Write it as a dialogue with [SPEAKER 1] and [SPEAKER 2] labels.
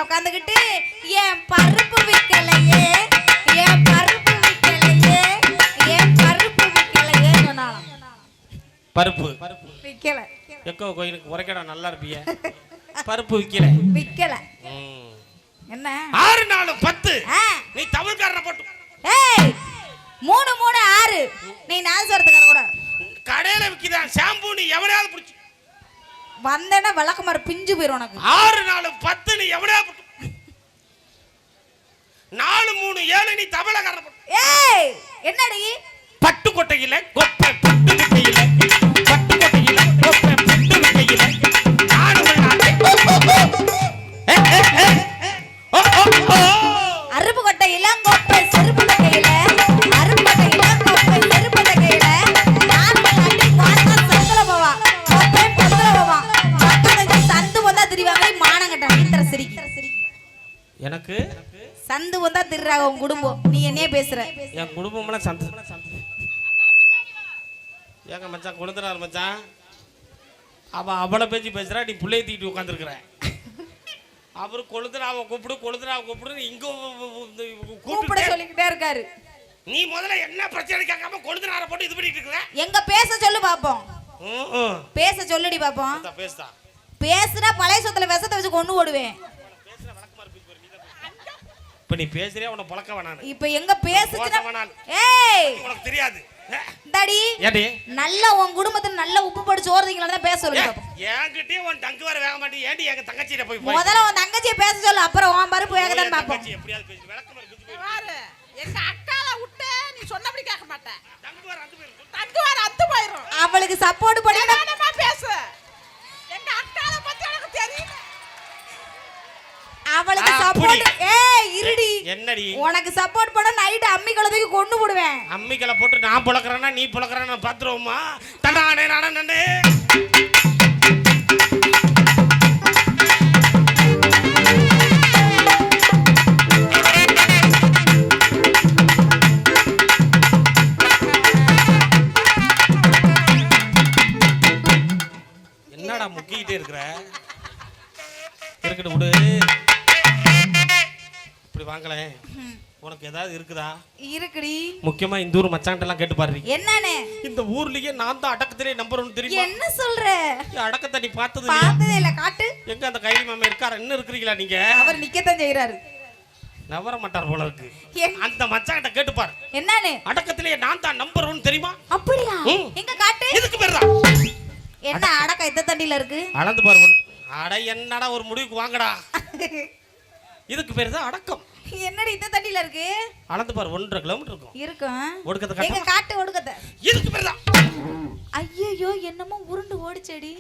[SPEAKER 1] உட்காந்துக்கிட்டு என் பருப்பு விக்கலையே என் பருப்பு விக்கலையே என் பருப்பு விக்கலையே சொன்னாலும்
[SPEAKER 2] பருப்பு
[SPEAKER 1] விக்கல
[SPEAKER 2] எக்கோ கோயிலுக்கு உரைக்கடா நல்லா இருப்பிய பருப்பு விக்கல
[SPEAKER 1] விக்கல என்ன
[SPEAKER 2] 6 4 10 நீ தமிழ்காரனை போட்டு
[SPEAKER 1] ஏய் 3 3 6 நீ நாசரத்துக்கார கூட
[SPEAKER 2] கடையில விக்கிதான் ஷாம்பு நீ எவனையாவது பிடிச்சு
[SPEAKER 1] வந்தேன்னா விளக்கமாறு பிஞ்சு போயிரும் உனக்கு
[SPEAKER 2] 6 4 10 நீ எவனையாவது 4 3 7 நீ தமிழ்காரனை போட்டு
[SPEAKER 1] ஏய் என்னடி
[SPEAKER 2] பட்டு கொட்டையில கொப்பை பட்டு விக்கையில பட்டு கொட்டையில கொப்பை பட்டு விக்கையில
[SPEAKER 1] அருப்பு கொட்டை இளங்கொப்பை செருப்பு கையில அருப்பு கொட்டை இளங்கொப்பை செருப்பு கையில நான் அடி வாசா சங்கல போவா கொப்பை பந்தல போவா பக்கத்துல சந்து வந்தா திரிவாங்க மானங்கட்ட இத்தர சிரி
[SPEAKER 2] எனக்கு
[SPEAKER 1] சந்து வந்தா திரிறாங்க உன் குடும்பம் நீ என்னைய பேசுற
[SPEAKER 2] என் குடும்பம்லாம் சந்து ஏங்க மச்சான் கொளுத்துறாரு மச்சான் அவளை பேசுறா நீ பிள்ளைய தூக்கிட்டு உட்காந்துருக்குற அவரு கொளுத்துறாவ கூப்பிடு இங்க
[SPEAKER 1] கூப்பிட சொல்லிக்கிட்டே இருக்காரு
[SPEAKER 2] நீ முதல்ல என்ன பிரச்சனை கேட்காம கொளுத்துறார போட்டு இது பண்ணிட்டு இருக்க
[SPEAKER 1] எங்க பேச சொல்லு பாப்போம் பேச சொல்லுடி பாப்போம் பேசுனா பழைய சொத்துல விஷத்தை வச்சு கொண்டு ஓடுவேன்
[SPEAKER 2] இப்ப நீ பேசுறியா உன பழக்க வேணாம்
[SPEAKER 1] இப்ப எங்க பேசுச்சுனா ஏய்
[SPEAKER 2] உனக்கு தெரியாது
[SPEAKER 1] டாடி
[SPEAKER 2] ஏடி
[SPEAKER 1] நல்ல உன் குடும்பத்துல நல்ல உப்பு போட்டு சோறுதீங்களா தான் பேச சொல்லுங்க
[SPEAKER 2] என்கிட்டயே உன் டங்கு வர வேக மாட்டே ஏடி எங்க தங்கச்சிட்ட போய்
[SPEAKER 1] முதல்ல உன் தங்கச்சியை பேச சொல்லு அப்புறம் உன் பருப்பு வேக தான் பாப்போம்
[SPEAKER 2] எப்படியாவது பேசி விளக்க மாதிரி பிடிச்சு
[SPEAKER 3] பாரு எங்க அக்கால விட்டு நீ சொன்னபடி கேட்க மாட்டே டங்கு வர அத்து போயிரும்
[SPEAKER 1] அவளுக்கு சப்போர்ட் பண்ணி
[SPEAKER 3] நானமா பேசு எங்க அக்கால பத்தி எனக்கு தெரியும்
[SPEAKER 1] அவளுக்கு சப்போர்ட் ஏய் இருடி
[SPEAKER 2] என்னடி
[SPEAKER 1] உனக்கு சப்போர்ட் பண்ண நைட் அம்மி கலத்துக்கு கொண்டு போடுவேன்
[SPEAKER 2] அம்மிக்கல போட்டு நான் புளக்கறேனா நீ புளக்கறேனா பாத்துறோமா தடானே நானே என்னடா முக்கிட்டே இருக்கற இருக்கட்டு விடு இப்படி வாங்கல உனக்கு ஏதாவது இருக்குதா
[SPEAKER 1] இருக்குடி
[SPEAKER 2] முக்கியமா இந்த ஊர் மச்சான்ட்ட எல்லாம் கேட்டு பாரு
[SPEAKER 1] என்னனே
[SPEAKER 2] இந்த ஊர்லயே நான் தான் அடக்கத்திலே நம்பர் 1 தெரியுமா
[SPEAKER 1] என்ன சொல்ற
[SPEAKER 2] அடக்கத்தை நீ பார்த்தது
[SPEAKER 1] இல்ல காட்டு
[SPEAKER 2] எங்க அந்த கைலி மாமா இருக்காரு என்ன இருக்கீங்களா நீங்க
[SPEAKER 1] அவர் நிக்கத்தான் செய்யறாரு
[SPEAKER 2] நவர மாட்டார் போல இருக்கு அந்த மச்சான்ட்ட கேட்டு பாரு
[SPEAKER 1] என்னனே
[SPEAKER 2] அடக்கத்திலே நான் தான் நம்பர் 1 தெரியுமா
[SPEAKER 1] அப்படியா எங்க காட்டு
[SPEAKER 2] இதுக்கு பேர் தான்
[SPEAKER 1] என்ன அடக்க எந்த தண்டில இருக்கு
[SPEAKER 2] அளந்து பாரு அட என்னடா ஒரு முடிவுக்கு வாங்கடா இதுக்கு பேர் தான் அடக்கம்
[SPEAKER 1] என்னடி இந்த தண்டில இருக்கு
[SPEAKER 2] அளந்து பாரு 1.5 கிலோமீட்டர் இருக்கும்
[SPEAKER 1] இருக்கும்
[SPEAKER 2] ஒடுக்கத
[SPEAKER 1] எங்க காட்டு ஒடுக்கத
[SPEAKER 2] இதுக்கு பேர் தான்
[SPEAKER 1] ஐயோ என்னமோ உருண்டு ஓடிச்சடி